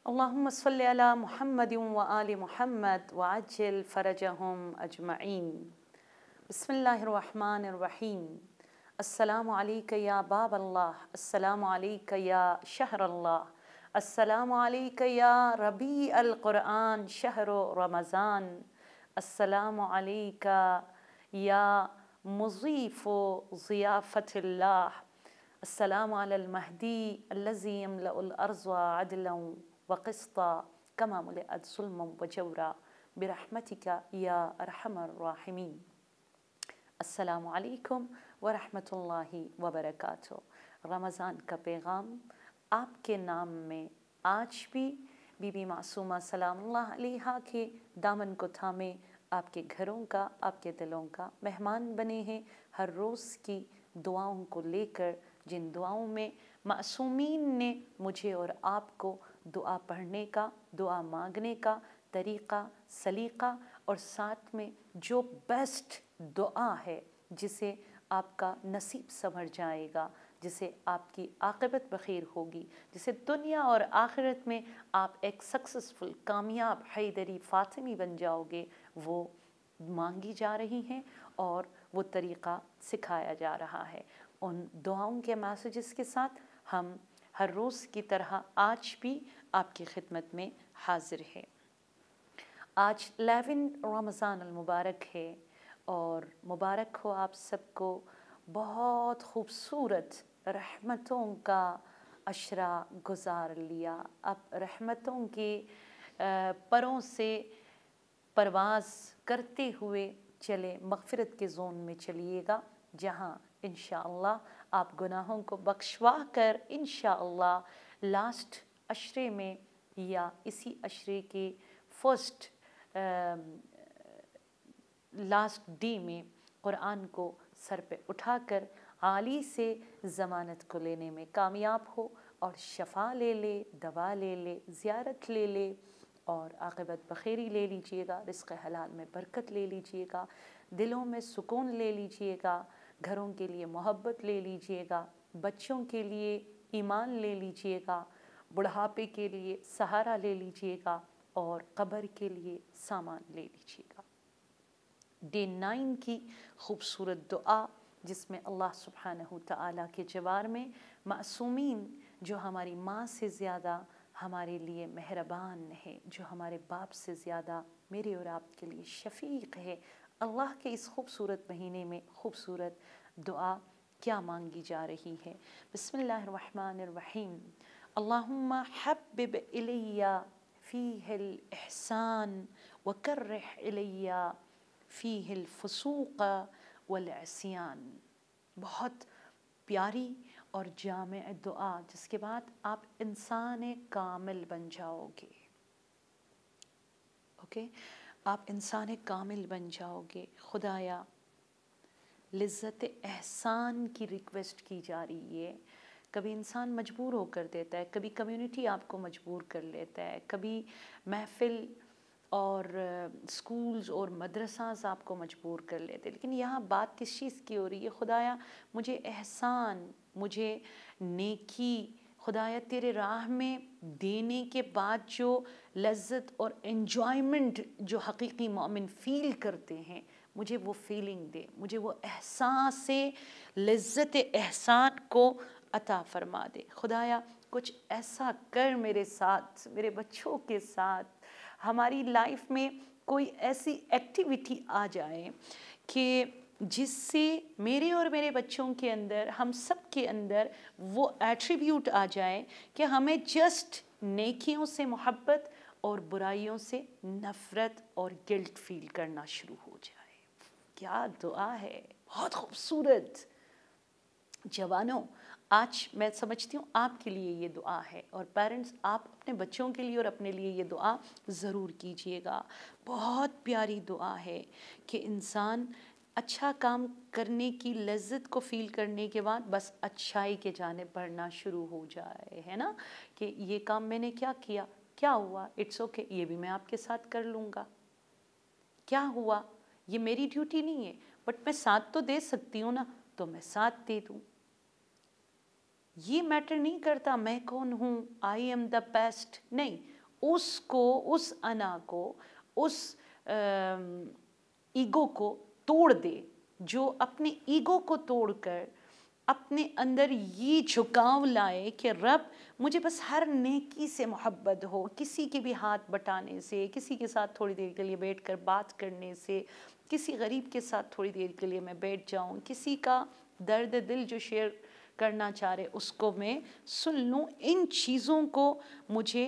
اللهم صل على محمد وآل محمد وعجل فرجهم أجمعين. بسم الله الرحمن الرحيم. السلام عليك يا باب الله، السلام عليك يا شهر الله، السلام عليك يا ربيع القرآن شهر رمضان، السلام عليك يا مضيف ضيافة الله، السلام على المهدي الذي يملأ الأرض عدلا وقسطا كما ملئت ظلما وجورا برحمتك يا أرحم الراحمين. السلام علیکم ورحمۃ اللہ وبرکاتہ۔ رمضان کا پیغام آپ کے نام میں آج بھی بی بی معصومہ سلام اللہ علیہا کے دامن کو تھامے آپ کے گھروں کا، آپ کے دلوں کا مہمان بنے ہیں، ہر روز کی دعاؤں کو لے کر، جن دعاؤں میں معصومین نے مجھے اور آپ کو دعا پڑھنے کا، دعا مانگنے کا طریقہ، سلیقہ اور ساتھ میں جو بیسٹ دعا ہے جسے آپ کا نصیب سنور جائے گا، جسے آپ کی عاقبت بخیر ہوگی، جسے دنیا اور آخرت میں آپ ایک سکسسفل کامیاب حیدری فاطمی بن جاؤ گے، وہ مانگی جا رہی ہیں اور وہ طریقہ سکھایا جا رہا ہے۔ ان دعاؤں کے میسیجز کے ساتھ ہم ہر روز کی طرح آج بھی آپ کی خدمت میں حاضر ہے۔ آج 11 رمضان المبارک ہے اور مبارک ہو آپ سب کو بہت خوبصورت رحمتوں کا عشرہ گزار لیا۔ اب رحمتوں کے پروں سے پرواز کرتے ہوئے چلے مغفرت کے زون میں چلیے گا، جہاں انشاءاللہ آپ گناہوں کو بخشوا کر انشاءاللہ لاسٹ عشرے میں یا اسی عشرے کے فرسٹ لاسٹ ڈے میں قرآن کو سر پہ اٹھا کر عالی سے ضمانت کو لینے میں کامیاب ہو اور شفا لے لے، دوا لے لے، زیارت لے لے اور عاقبت بخیری لے لیجئے گا، رزق حلال میں برکت لے لیجئے گا، دلوں میں سکون لے لیجئے گا، گھروں کے لیے محبت لے لیجئے گا، بچوں کے لیے ایمان لے لیجئے گا، بڑھاپے کے لیے سہارا لے لیجئے گا اور قبر کے لیے سامان لے لیجئے گا۔ ڈے 9 کی خوبصورت دعا جس میں اللہ سبحانہ تعالیٰ کے جوار میں معصومین جو ہماری ماں سے زیادہ ہمارے لیے مہربان ہے، جو ہمارے باپ سے زیادہ میرے اور آپ کے لیے شفیق ہے، اللہ کے اس خوبصورت مہینے میں خوبصورت دعا کیا مانگی جا رہی ہے۔ بسم اللہ الرحمن الرحیم۔ اللہم حبب الی فیہ الاحسان وکرہ الی فیہ الفسوق والعصیان۔ بہت پیاری اور جامع دعا جس کے بعد آپ انسان کامل بن جاؤ گے۔ اوکے، آپ انسان کامل بن جاؤ گے۔ خدایا لذت احسان کی ریکویسٹ کی جا رہی ہے۔ کبھی انسان مجبور ہو کر دیتا ہے، کبھی کمیونٹی آپ کو مجبور کر لیتا ہے، کبھی محفل اور سکولز اور مدرساز آپ کو مجبور کر لیتے، لیکن یہاں بات کس چیز کی ہو رہی ہے؟ خدایا مجھے احسان، مجھے نیکی، خدایا تیرے راہ میں دینے کے بعد جو لذت اور انجوائمنٹ جو حقیقی مومن فیل کرتے ہیں، مجھے وہ فیلنگ دے، مجھے وہ احساس لذت احسان کو عطا فرما دے۔ خدایا کچھ ایسا کر میرے ساتھ، میرے بچوں کے ساتھ، ہماری لائف میں کوئی ایسی ایکٹیویٹی آ جائے کہ جس سے میرے اور میرے بچوں کے اندر، ہم سب کے اندر وہ ایٹریبیوٹ آ جائے کہ ہمیں جسٹ نیکیوں سے محبت اور برائیوں سے نفرت اور گلٹ فیل کرنا شروع ہو جائے۔ کیا دعا ہے، بہت خوبصورت۔ جوانوں، آج میں سمجھتی ہوں آپ کے لیے یہ دعا ہے، اور پیرنٹس آپ اپنے بچوں کے لیے اور اپنے لیے یہ دعا ضرور کیجئے گا۔ بہت پیاری دعا ہے کہ انسان اچھا کام کرنے کی لذت کو فیل کرنے کے بعد بس اچھائی کے جانب بڑھنا شروع ہو جائے، ہے نا؟ کہ یہ کام میں نے کیا کیا ہوا، اٹس اوکے، یہ بھی میں آپ کے ساتھ کر لوں گا۔ کیا ہوا، یہ میری ڈیوٹی نہیں ہے، بٹ میں ساتھ تو دے سکتی ہوں نا، تو میں ساتھ دے دوں۔ یہ میٹر نہیں کرتا میں کون ہوں، آئی ایم دا بیسٹ، نہیں، اس کو، اس انا کو، اس ایگو کو توڑ دے، جو اپنے ایگو کو توڑ کر اپنے اندر یہ جھکاؤ لائے کہ رب مجھے بس ہر نیکی سے محبت ہو، کسی کے بھی ہاتھ بٹانے سے، کسی کے ساتھ تھوڑی دیر کے لیے بیٹھ کر بات کرنے سے، کسی غریب کے ساتھ تھوڑی دیر کے لیے میں بیٹھ جاؤں، کسی کا درد دل جو شیئر کرنا چاہ رہے اس کو میں سن لوں، ان چیزوں کو مجھے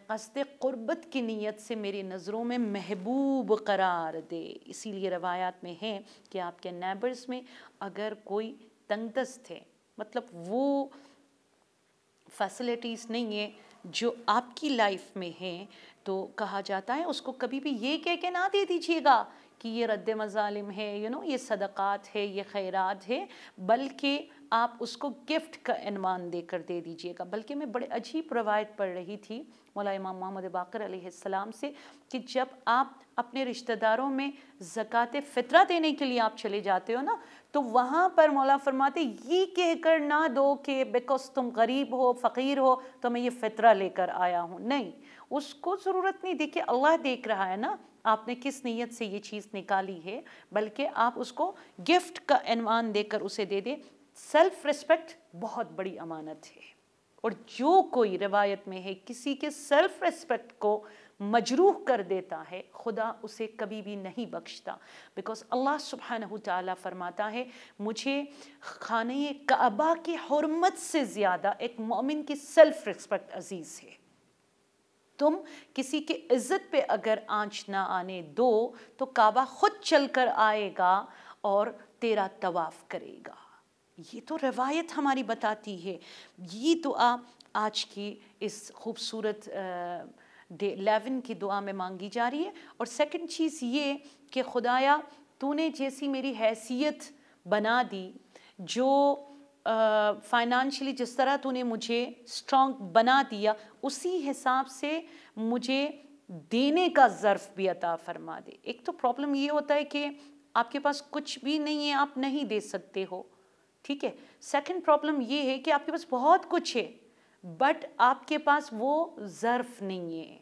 قصد قربت کی نیت سے میری نظروں میں محبوب قرار دے۔ اسی لیے روایات میں ہے کہ آپ کے نیبرز میں اگر کوئی تنگ دست ہے، مطلب وہ فیسلٹیز نہیں ہیں جو آپ کی لائف میں ہیں، تو کہا جاتا ہے اس کو کبھی بھی یہ کہہ کے نہ دے دیجیے گا کہ یہ رد مظالم ہے، یہ صدقات ہے، یہ خیرات ہے، بلکہ آپ اس کو گفٹ کا عنوان دے کر دے دیجیے گا۔ بلکہ میں بڑے عجیب روایت پڑھ رہی تھی مولا امام محمد باقر علیہ السلام سے کہ جب آپ اپنے رشتہ داروں میں زکوٰۃ فطرہ دینے کے لیے آپ چلے جاتے ہو نا، تو وہاں پر مولا فرماتے یہ کہہ کر نہ دو کہ بیکاز تم غریب ہو، فقیر ہو تو میں یہ فطرہ لے کر آیا ہوں، نہیں، اس کو ضرورت نہیں، دیکھیں اللہ دیکھ رہا ہے نا آپ نے کس نیت سے یہ چیز نکالی ہے، بلکہ آپ اس کو گفٹ کا عنوان دے کر اسے دے دیں۔ سیلف ریسپیکٹ بہت بڑی امانت ہے، اور جو کوئی روایت میں ہے کسی کے سیلف ریسپیکٹ کو مجروح کر دیتا ہے، خدا اسے کبھی بھی نہیں بخشتا، بیکاز اللہ سبحانہ تعالیٰ فرماتا ہے مجھے خانہ کعبہ کی حرمت سے زیادہ ایک مومن کی سیلف ریسپیکٹ عزیز ہے۔ تم کسی کے عزت پہ اگر آنچ نہ آنے دو تو کعبہ خود چل کر آئے گا اور تیرا طواف کرے گا۔ یہ تو روایت ہماری بتاتی ہے، یہ دعا آج کی اس خوبصورت ڈے 11 کی دعا میں مانگی جا رہی ہے۔ اور سیکنڈ چیز یہ کہ خدایا تو نے جیسی میری حیثیت بنا دی، جو فائنانشلی جس طرح تو نے مجھے اسٹرانگ بنا دیا، اسی حساب سے مجھے دینے کا ظرف بھی عطا فرما دے۔ ایک تو پرابلم یہ ہوتا ہے کہ آپ کے پاس کچھ بھی نہیں ہے، آپ نہیں دے سکتے ہو، ٹھیک ہے۔ سیکنڈ پرابلم یہ ہے کہ آپ کے پاس بہت کچھ ہے بٹ آپ کے پاس وہ ظرف نہیں ہے،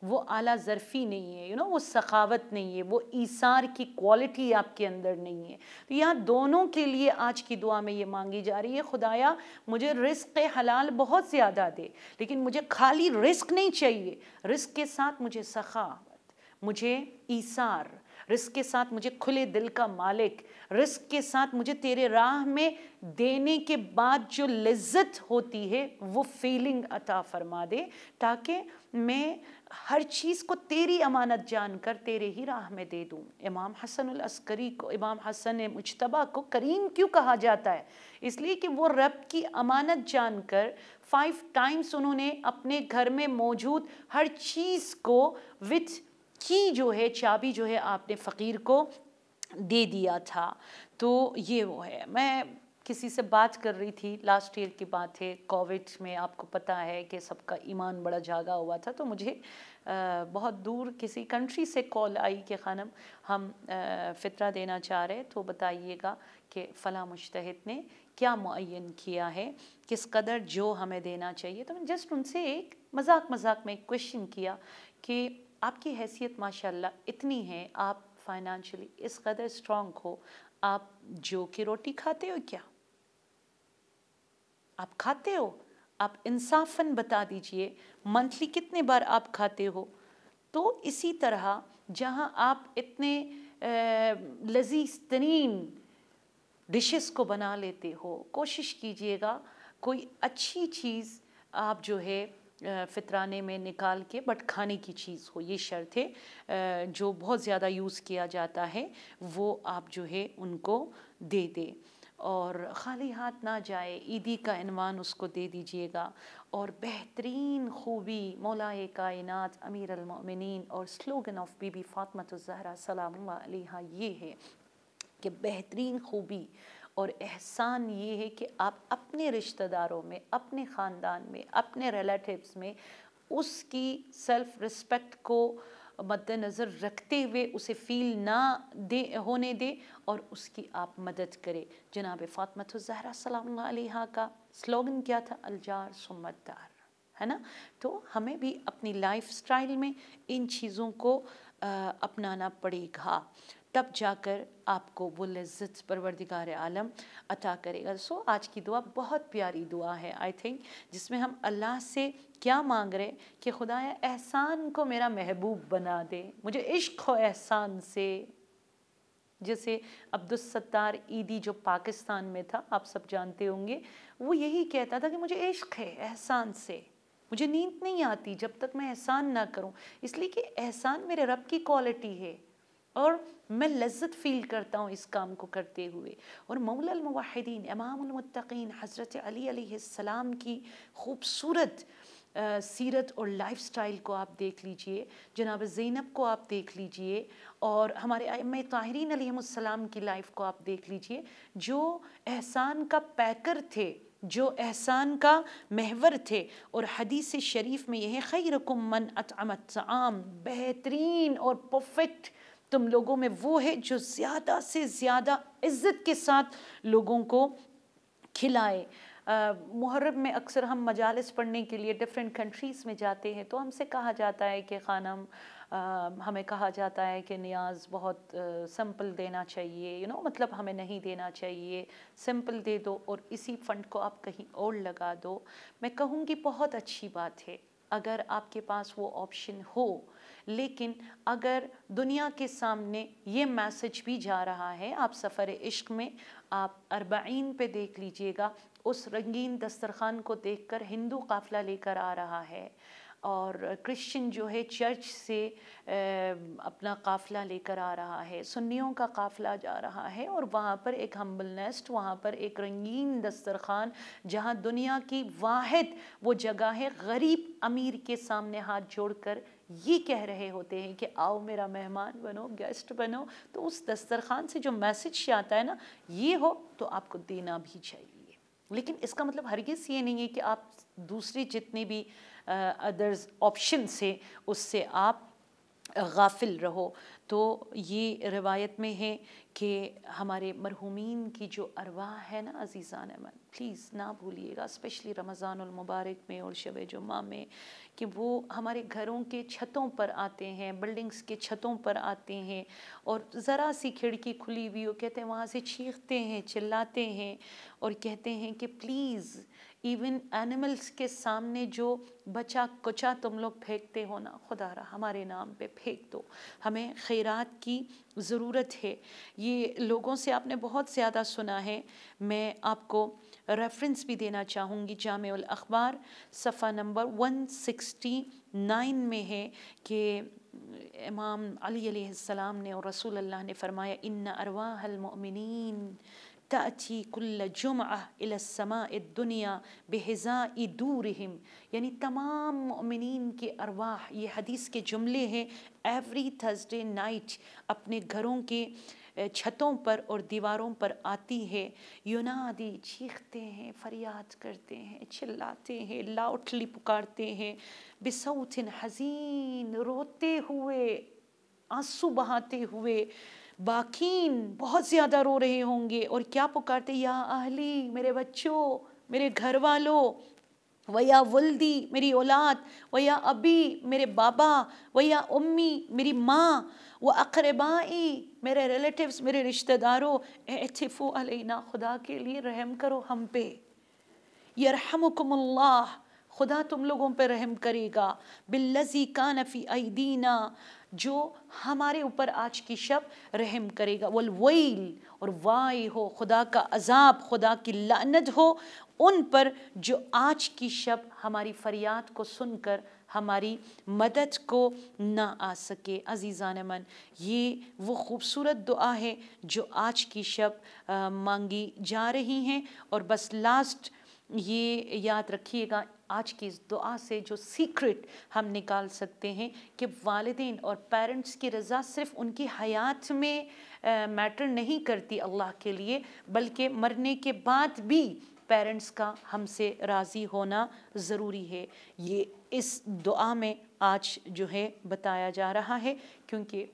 وہ اعلیٰ ظرفی نہیں ہے، وہ سخاوت نہیں ہے، وہ ایثار کی کوالٹی آپ کے اندر نہیں ہے۔ تو یہاں دونوں کے لیے آج کی دعا میں یہ مانگی جا رہی ہے، خدایا مجھے رزق حلال بہت زیادہ دے، لیکن مجھے خالی رزق نہیں چاہیے، رزق کے ساتھ مجھے سخاوت، مجھے ایثار، رزق کے ساتھ مجھے کھلے دل کا مالک، رزق کے ساتھ مجھے تیرے راہ میں دینے کے بعد جو لذت ہوتی ہے وہ فیلنگ عطا فرما دے، تاکہ میں ہر چیز کو تیری امانت جان کر تیرے ہی راہ میں دے دوں۔ امام حسن العسکری کو، امام حسن مجتبیٰ کو کریم کیوں کہا جاتا ہے؟ اس لیے کہ وہ رب کی امانت جان کر 5 ٹائمز انہوں نے اپنے گھر میں موجود ہر چیز کو وتھ کی جو ہے چابی جو ہے آپ نے فقیر کو دے دیا تھا۔ تو یہ وہ ہے، میں کسی سے بات کر رہی تھی، لاسٹ ایئر کی بات ہے، کووڈ میں آپ کو پتہ ہے کہ سب کا ایمان بڑا جاگا ہوا تھا، تو مجھے بہت دور کسی کنٹری سے کال آئی کہ خانم ہم فطرہ دینا چاہ رہے، تو بتائیے گا کہ فلاں مجتہد نے کیا معین کیا ہے، کس قدر جو ہمیں دینا چاہیے۔ تو میں جسٹ ان سے ایک مذاق میں ایک کویشچن کیا کہ آپ کی حیثیت ماشاءاللہ اتنی ہے، آپ فائنانشلی اس قدر اسٹرانگ ہو، آپ جو کی روٹی کھاتے ہو کیا؟ آپ کھاتے ہو؟ آپ انصافاً بتا دیجئے منتھلی کتنے بار آپ کھاتے ہو؟ تو اسی طرح جہاں آپ اتنے لذیذ ترین ڈشز کو بنا لیتے ہو، کوشش کیجئے گا کوئی اچھی چیز آپ جو ہے فطرانے میں نکال کے، بٹ کھانے کی چیز ہو، یہ شرط ہے، جو بہت زیادہ یوز کیا جاتا ہے وہ آپ جو ہے ان کو دے دیں، اور خالی ہاتھ نہ جائے، عیدی کا عنوان اس کو دے دیجئے گا۔ اور بہترین خوبی مولائے کائنات امیر المؤمنین اور سلوگن آف بی بی فاطمہ الزہرا سلام اللہ علیہا یہ ہے کہ بہترین خوبی اور احسان یہ ہے کہ آپ اپنے رشتہ داروں میں، اپنے خاندان میں، اپنے ریلیٹیوز میں اس کی سیلف رسپیکٹ کو مد نظر رکھتے ہوئے اسے فیل نہ ہونے دے اور اس کی آپ مدد کرے۔ جناب فاطمہ الزہرا سلام اللہ علیہا کا سلوگن کیا تھا؟ الجار ثم الدار، ہے نا. تو ہمیں بھی اپنی لائف سٹائل میں ان چیزوں کو اپنانا پڑے گا، تب جا کر آپ کو وہ لذت پروردگار عالم عطا کرے گا. سو آج کی دعا بہت پیاری دعا ہے آئی تھنک، جس میں ہم اللہ سے کیا مانگ رہے کہ خدایا احسان کو میرا محبوب بنا دے، مجھے عشق ہو احسان سے. جیسے عبدالستار عیدی جو پاکستان میں تھا، آپ سب جانتے ہوں گے، وہ یہی کہتا تھا کہ مجھے عشق ہے احسان سے، مجھے نیند نہیں آتی جب تک میں احسان نہ کروں، اس لیے کہ احسان میرے رب کی کوالٹی ہے اور میں لذت فیل کرتا ہوں اس کام کو کرتے ہوئے. اور مولا الموحدین امام المتقین حضرت علی علیہ السلام کی خوبصورت سیرت اور لائف سٹائل کو آپ دیکھ لیجئے، جناب زینب کو آپ دیکھ لیجئے، اور ہمارے ائمہ طاہرین علیہم السلام کی لائف کو آپ دیکھ لیجئے، جو احسان کا پیکر تھے، جو احسان کا محور تھے. اور حدیث شریف میں یہ ہے خیرکم من اطعم الطعام، بہترین اور پرفیکٹ تم لوگوں میں وہ ہے جو زیادہ سے زیادہ عزت کے ساتھ لوگوں کو کھلائے. محرم میں اکثر ہم مجالس پڑھنے کے لیے ڈفرینٹ کنٹریز میں جاتے ہیں، تو ہم سے کہا جاتا ہے کہ خانم، ہمیں کہا جاتا ہے کہ نیاز بہت سمپل دینا چاہیے، مطلب ہمیں نہیں دینا چاہیے، سمپل دے دو اور اسی فنڈ کو آپ کہیں اور لگا دو. میں کہوں گی بہت اچھی بات ہے اگر آپ کے پاس وہ آپشن ہو، لیکن اگر دنیا کے سامنے یہ میسج بھی جا رہا ہے، آپ سفر عشق میں آپ اربعین پہ دیکھ لیجئے گا، اس رنگین دسترخوان کو دیکھ کر ہندو قافلہ لے کر آ رہا ہے، اور کرسچن جو ہے چرچ سے اپنا قافلہ لے کر آ رہا ہے، سنیوں کا قافلہ جا رہا ہے، اور وہاں پر ایک ہمبل نیسٹ، وہاں پر ایک رنگین دسترخوان، جہاں دنیا کی واحد وہ جگہ ہے، غریب امیر کے سامنے ہاتھ جوڑ کر یہ کہہ رہے ہوتے ہیں کہ آؤ میرا مہمان بنو، گیسٹ بنو. تو اس دسترخوان سے جو میسج آتا ہے نا، یہ ہو تو آپ کو دینا بھی چاہیے. لیکن اس کا مطلب ہرگز یہ نہیں ہے کہ آپ دوسری جتنے بھی ادرز آپشن سے اس سے آپ غافل رہو. تو یہ روایت میں ہے کہ ہمارے مرحومین کی جو ارواح ہے نا عزیزان من، پلیز نہ بھولیے گا، اسپیشلی رمضان المبارک میں اور شب جمعہ میں، کہ وہ ہمارے گھروں کے چھتوں پر آتے ہیں، بلڈنگز کے چھتوں پر آتے ہیں، اور ذرا سی کھڑکی کھلی ہوئی ہو، کہتے ہیں وہاں سے چیختے ہیں، چلاتے ہیں، اور کہتے ہیں کہ پلیز ایون اینیملز کے سامنے جو بچا کچا تم لوگ پھینکتے ہو نا، خدا را ہمارے نام پہ پھینک دو، ہمیں خیرات کی ضرورت ہے. یہ لوگوں سے آپ نے بہت زیادہ سنا ہے. میں آپ کو ریفرنس بھی دینا چاہوں گی، جامع الاخبار صفحہ نمبر 169 میں ہے کہ امام علی علیہ السلام نے اور رسول اللہ نے فرمایا ان ارواح المؤمنین تأتی کل جمعہ الی السماء الدنیا بحذاء دورہم، یعنی تمام مؤمنین کے ارواح، یہ حدیث کے جملے ہیں، ایوری تھرسڈے نائٹ اپنے گھروں کے چھتوں پر اور دیواروں پر آتی ہے، ینادی، چیختے ہیں، فریاد کرتے ہیں، چلاتے ہیں، لاؤڈلی پکارتے ہیں، بصوت حزین، روتے ہوئے، آنسو بہاتے ہوئے، باکین، بہت زیادہ رو رہے ہوں گے، اور کیا پکارتے، یا اہلی، میرے بچوں، میرے گھر والوں، ویا ولدی، میری اولاد، ویا ابی، میرے بابا، ویا امی، میری ماں، و اقربائی، میرے ریلیٹیوز، میرے رشتہ داروں، اعتفو علینا، خدا کے لیے رحم کرو ہم پہ، یرحمکم اللہ، خدا تم لوگوں پہ رحم کرے گا، بالذی کان فی ایدینا، جو ہمارے اوپر آج کی شب رحم کرے گا، والویل، اور وائے ہو، خدا کا عذاب، خدا کی لعنت ہو ان پر جو آج کی شب ہماری فریاد کو سن کر ہماری مدد کو نہ آ سکے. عزیزان من، یہ وہ خوبصورت دعا ہے جو آج کی شب مانگی جا رہی ہیں. اور بس لاسٹ یہ یاد رکھیے گا، آج کی اس دعا سے جو سیکرٹ ہم نکال سکتے ہیں کہ والدین اور پیرنٹس کی رضا صرف ان کی حیات میں میٹر نہیں کرتی اللہ کے لیے، بلکہ مرنے کے بعد بھی پیرنٹس کا ہم سے راضی ہونا ضروری ہے. یہ اس دعا میں آج جو ہے بتایا جا رہا ہے، کیونکہ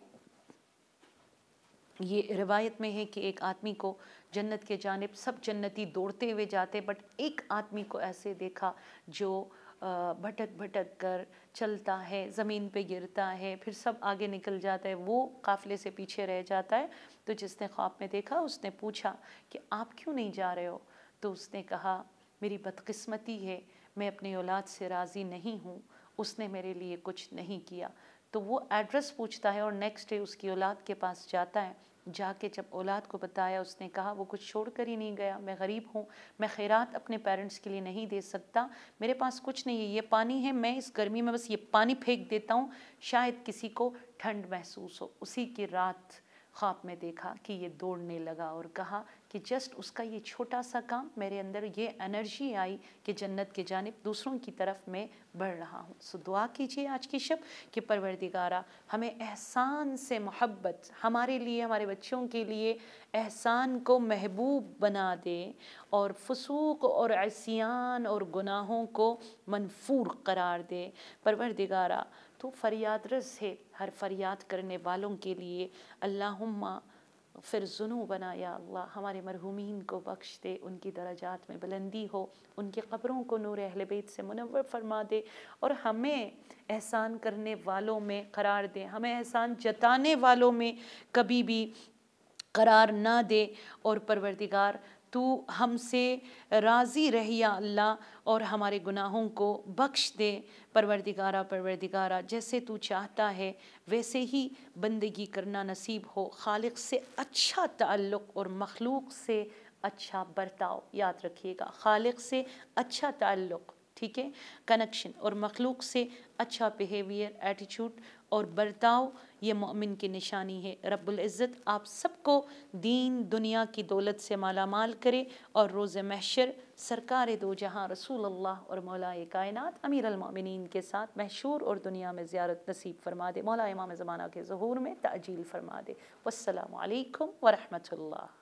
یہ روایت میں ہے کہ ایک آدمی کو جنت کے جانب سب جنتی دوڑتے ہوئے جاتے، بٹ ایک آدمی کو ایسے دیکھا جو بھٹک بھٹک کر چلتا ہے، زمین پہ گرتا ہے، پھر سب آگے نکل جاتا ہے، وہ قافلے سے پیچھے رہ جاتا ہے۔ تو جس نے خواب میں دیکھا اس نے پوچھا کہ آپ کیوں نہیں جا رہے ہو؟ تو اس نے کہا میری بدقسمتی ہے، میں اپنی اولاد سے راضی نہیں ہوں، اس نے میرے لیے کچھ نہیں کیا۔ تو وہ ایڈریس پوچھتا ہے اور نیکسٹ ڈے اس کی اولاد کے پاس جاتا ہے۔ جا کے جب اولاد کو بتایا، اس نے کہا وہ کچھ چھوڑ کر ہی نہیں گیا، میں غریب ہوں، میں خیرات اپنے پیرنٹس کے لیے نہیں دے سکتا، میرے پاس کچھ نہیں ہے، یہ پانی ہے، میں اس گرمی میں بس یہ پانی پھینک دیتا ہوں، شاید کسی کو ٹھنڈ محسوس ہو۔ اسی کی رات خواب میں دیکھا کہ یہ دوڑنے لگا اور کہا کہ جسٹ اس کا یہ چھوٹا سا کام، میرے اندر یہ انرجی آئی کہ جنت کے جانب دوسروں کی طرف میں بڑھ رہا ہوں۔ سو دعا کیجیے آج کی شب کہ پروردگارہ ہمیں احسان سے محبت، ہمارے لیے، ہمارے بچوں کے لیے احسان کو محبوب بنا دے اور فسوق اور عصیان اور گناہوں کو منفور قرار دے۔ پروردگارہ تو فریاد رس ہے، ہر فریاد کرنے والوں کے لیے اللہم اغفر ذنوبنا، یا اللہ ہمارے مرحومین کو بخش دے، ان کی درجات میں بلندی ہو، ان کی قبروں کو نور اہل بیت سے منور فرما دے، اور ہمیں احسان کرنے والوں میں قرار دے، ہمیں احسان جتانے والوں میں کبھی بھی قرار نہ دے، اور پروردگار تو ہم سے راضی رہ یا اللہ، اور ہمارے گناہوں کو بخش دے۔ پروردگارہ جیسے تو چاہتا ہے ویسے ہی بندگی کرنا نصیب ہو، خالق سے اچھا تعلق اور مخلوق سے اچھا برتاؤ، یاد رکھیے گا، خالق سے اچھا تعلق، ٹھیک ہے، کنیکشن، اور مخلوق سے اچھا بیہیویئر، ایٹیچیوڈ اور برتاؤ، یہ مومن کی نشانی ہے۔ رب العزت آپ سب کو دین دنیا کی دولت سے مالا مال کرے، اور روز محشر سرکار دو جہاں رسول اللہ اور مولائے کائنات امیر المومنین کے ساتھ محشور اور دنیا میں زیارت نصیب فرما دے، مولا امام زمانہ کے ظہور میں تعجیل فرما دے۔ والسلام علیکم ورحمۃ اللہ۔